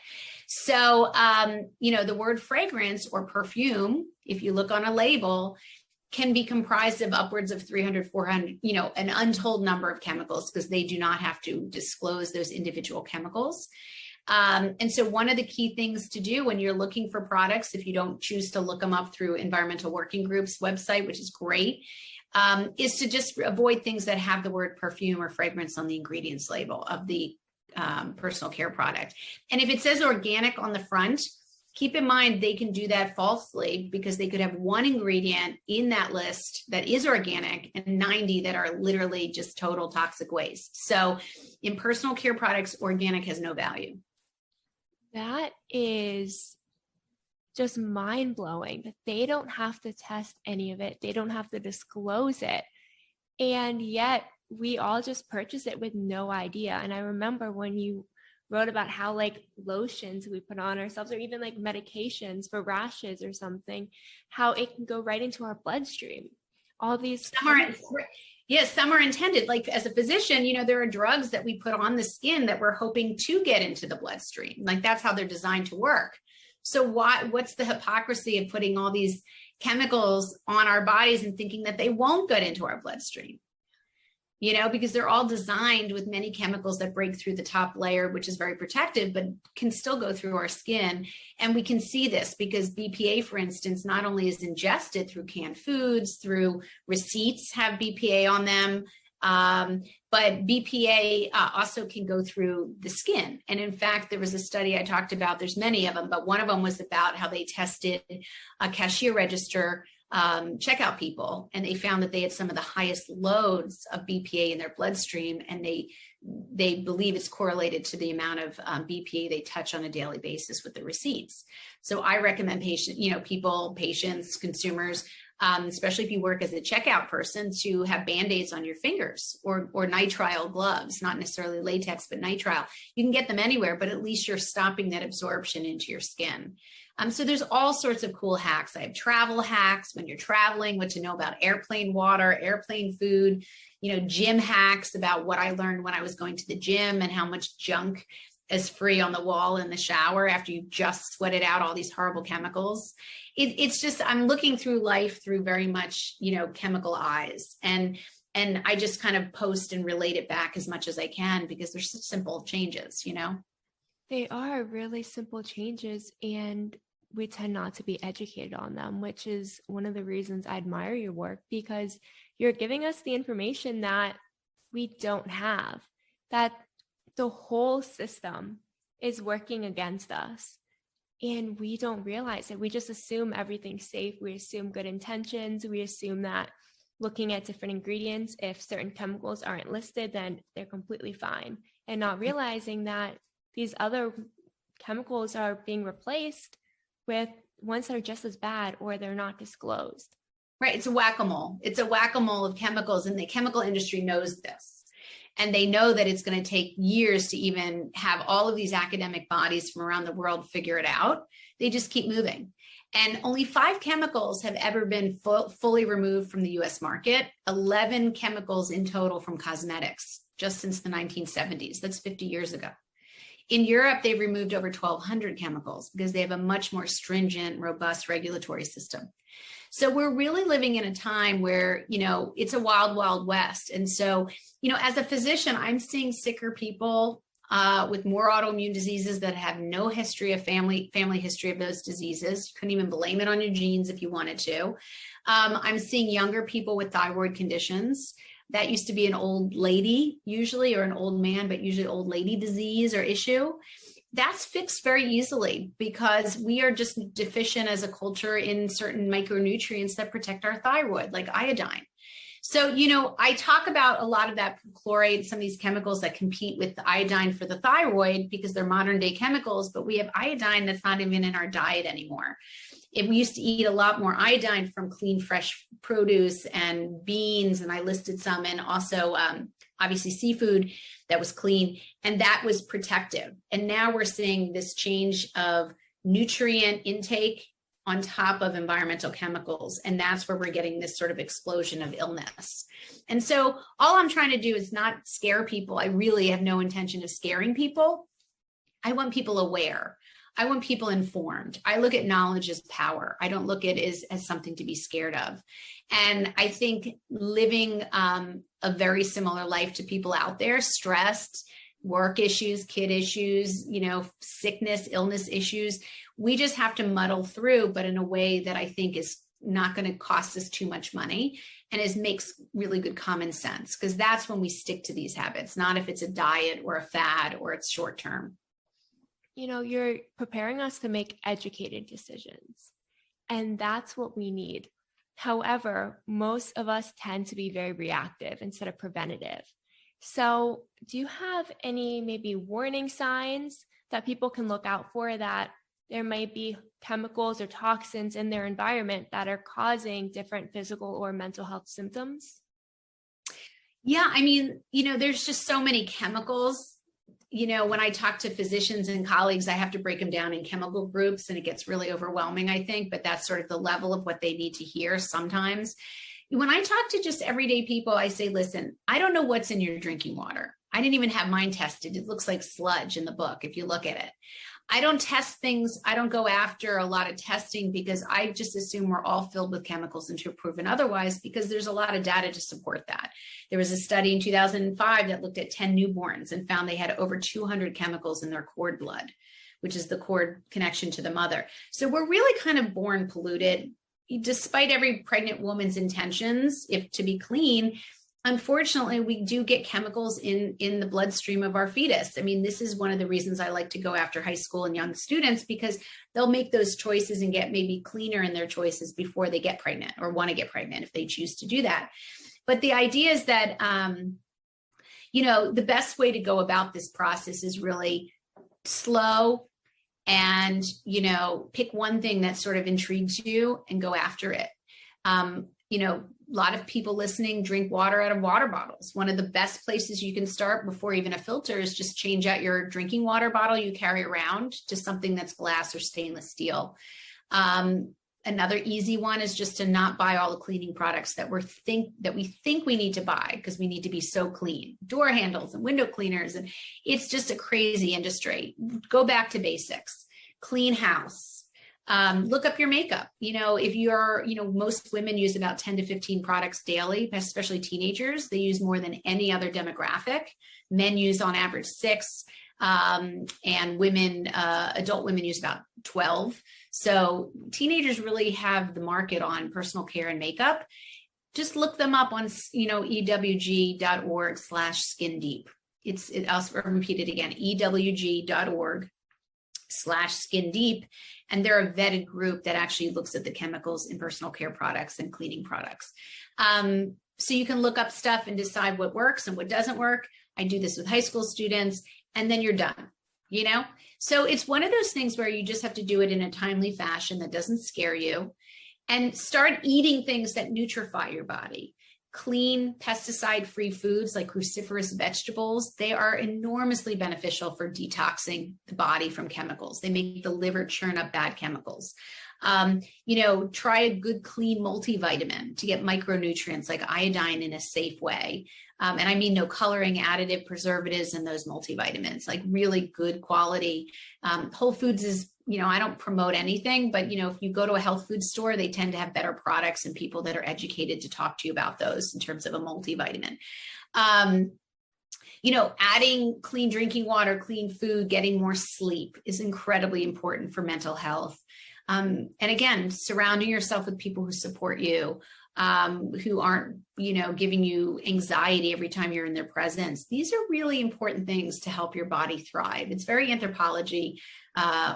So, the word fragrance or perfume, if you look on a label, can be comprised of upwards of 300, 400, an untold number of chemicals, because they do not have to disclose those individual chemicals. And so one of the key things to do when you're looking for products, if you don't choose to look them up through Environmental Working Group's website, which is great, is to just avoid things that have the word perfume or fragrance on the ingredients label of the personal care product. And if it says organic on the front, keep in mind, they can do that falsely, because they could have one ingredient in that list that is organic and 90 that are literally just total toxic waste. So in personal care products, organic has no value. That is just mind-blowing that they don't have to test any of it. They don't have to disclose it. And yet we all just purchase it with no idea. And I remember when you wrote about how like lotions we put on ourselves, or even like medications for rashes or something, how it can go right into our bloodstream. All these some are intended. Like as a physician, there are drugs that we put on the skin that we're hoping to get into the bloodstream. Like that's how they're designed to work. So what's the hypocrisy of putting all these chemicals on our bodies and thinking that they won't get into our bloodstream? because they're all designed with many chemicals that break through the top layer, which is very protective, but can still go through our skin. And we can see this because BPA, for instance, not only is ingested through canned foods, through receipts have BPA on them, but BPA also can go through the skin. And in fact, there was a study I talked about, there's many of them, but one of them was about how they tested a cashier register checkout people, and they found that they had some of the highest loads of BPA in their bloodstream, and they believe it's correlated to the amount of BPA they touch on a daily basis with the receipts. So I recommend patients, consumers, especially if you work as a checkout person, to have Band-Aids on your fingers or nitrile gloves, not necessarily latex, but nitrile. You can get them anywhere, but at least you're stopping that absorption into your skin. So there's all sorts of cool hacks. I have travel hacks when you're traveling, what to know about airplane water, airplane food, gym hacks about what I learned when I was going to the gym and how much junk is free on the wall in the shower after you just sweated out all these horrible chemicals. It's just, I'm looking through life through very much, chemical eyes. And I just kind of post and relate it back as much as I can because they're such simple changes, They are really simple changes, and we tend not to be educated on them, which is one of the reasons I admire your work, because you're giving us the information that we don't have, that the whole system is working against us. And we don't realize it. We just assume everything's safe. We assume good intentions. We assume that looking at different ingredients, if certain chemicals aren't listed, then they're completely fine. And not realizing that these other chemicals are being replaced with ones that are just as bad, or they're not disclosed. Right. It's a whack-a-mole. It's a whack-a-mole of chemicals, and the chemical industry knows this. And they know that it's going to take years to even have all of these academic bodies from around the world figure it out. They just keep moving. And only 5 chemicals have ever been fully removed from the US market, 11 chemicals in total from cosmetics, just since the 1970s. That's 50 years ago. In Europe, they've removed over 1,200 chemicals because they have a much more stringent, robust regulatory system. So we're really living in a time where, it's a wild, wild west. And so, as a physician, I'm seeing sicker people with more autoimmune diseases that have no history of family history of those diseases. You couldn't even blame it on your genes if you wanted to. I'm seeing younger people with thyroid conditions. That used to be an old lady usually, or an old man, but usually old lady disease or issue. That's fixed very easily because we are just deficient as a culture in certain micronutrients that protect our thyroid, like iodine. So, I talk about a lot of that chloride, some of these chemicals that compete with the iodine for the thyroid because they're modern day chemicals, but we have iodine that's not even in our diet anymore. We used to eat a lot more iodine from clean, fresh produce and beans, and I listed some, and also obviously seafood that was clean, and that was protective. And now we're seeing this change of nutrient intake on top of environmental chemicals, and that's where we're getting this sort of explosion of illness. And so all I'm trying to do is not scare people. I really have no intention of scaring people. I want people aware. I want people informed. I look at knowledge as power. I don't look at it as something to be scared of. And I think living a very similar life to people out there, stressed, work issues, kid issues, sickness, illness issues, we just have to muddle through, but in a way that I think is not going to cost us too much money and makes really good common sense, because that's when we stick to these habits, not if it's a diet or a fad or it's short term. You're preparing us to make educated decisions, and that's what we need. However, most of us tend to be very reactive instead of preventative. So do you have any maybe warning signs that people can look out for, that there might be chemicals or toxins in their environment that are causing different physical or mental health symptoms? Yeah, there's just so many chemicals. When I talk to physicians and colleagues, I have to break them down in chemical groups, and it gets really overwhelming, I think, but that's sort of the level of what they need to hear sometimes. When I talk to just everyday people, I say, listen, I don't know what's in your drinking water. I didn't even have mine tested. It looks like sludge in the book if you look at it. I don't test things. I don't go after a lot of testing because I just assume we're all filled with chemicals until proven otherwise, because there's a lot of data to support that. There was a study in 2005 that looked at 10 newborns and found they had over 200 chemicals in their cord blood, which is the cord connection to the mother. So we're really kind of born polluted, despite every pregnant woman's intentions, if to be clean. Unfortunately, we do get chemicals in the bloodstream of our fetus. I mean, this is one of the reasons I like to go after high school and young students, because they'll make those choices and get maybe cleaner in their choices before they get pregnant or want to get pregnant if they choose to do that. But the idea is that, the best way to go about this process is really slow and, pick one thing that sort of intrigues you and go after it. A lot of people listening drink water out of water bottles. One of the best places you can start before even a filter is just change out your drinking water bottle you carry around to something that's glass or stainless steel. Another easy one is just to not buy all the cleaning products that we think we need to buy because we need to be so clean. Door handles and window cleaners, and it's just a crazy industry. Go back to basics. Clean house. Look up your makeup. If you're, most women use about 10 to 15 products daily, especially teenagers. They use more than any other demographic. Men use on average 6, and women, adult women use about 12. So teenagers really have the market on personal care and makeup. Just look them up on, ewg.org/skin deep. I'll repeat it again, ewg.org/skin deep. And they're a vetted group that actually looks at the chemicals in personal care products and cleaning products. So you can look up stuff and decide what works and what doesn't work. I do this with high school students, and then you're done, So it's one of those things where you just have to do it in a timely fashion that doesn't scare you, and start eating things that nutrify your body. Clean, pesticide-free foods like cruciferous vegetables, they are enormously beneficial for detoxing the body from chemicals. They make the liver churn up bad chemicals. Try a good clean multivitamin to get micronutrients like iodine in a safe way. And I mean no coloring, additive, preservatives in those multivitamins, like really good quality. Whole Foods is, I don't promote anything, but, if you go to a health food store, they tend to have better products and people that are educated to talk to you about those in terms of a multivitamin. Adding clean drinking water, clean food, getting more sleep is incredibly important for mental health. And again, surrounding yourself with people who support you, who aren't, giving you anxiety every time you're in their presence. These are really important things to help your body thrive. It's very anthropology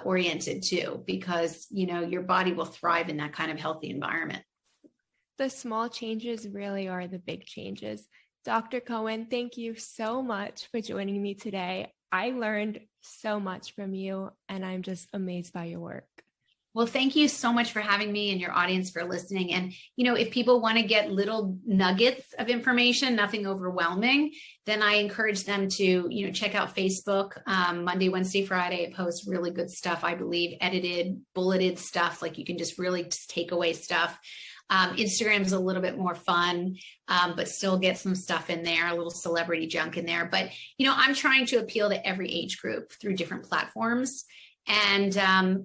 oriented too, because, your body will thrive in that kind of healthy environment. The small changes really are the big changes. Dr. Cohen, thank you so much for joining me today. I learned so much from you, and I'm just amazed by your work. Well, thank you so much for having me and your audience for listening. And, if people want to get little nuggets of information, nothing overwhelming, then I encourage them to, check out Facebook. Monday, Wednesday, Friday, I post really good stuff, I believe, edited, bulleted stuff, like you can just really just take away stuff. Instagram's a little bit more fun, but still get some stuff in there, a little celebrity junk in there. But, I'm trying to appeal to every age group through different platforms. And,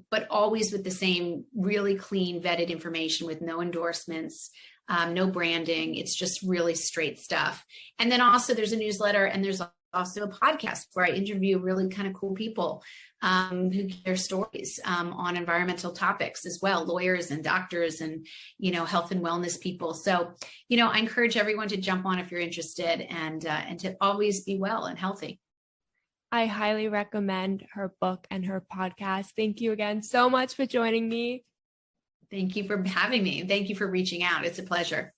but always with the same really clean vetted information with no endorsements, no branding. It's just really straight stuff. And then also there's a newsletter, and there's also a podcast where I interview really kind of cool people, who give their stories, on environmental topics as well, lawyers and doctors and, health and wellness people. So, I encourage everyone to jump on if you're interested, and to always be well and healthy. I highly recommend her book and her podcast. Thank you again so much for joining me. Thank you for having me. Thank you for reaching out. It's a pleasure.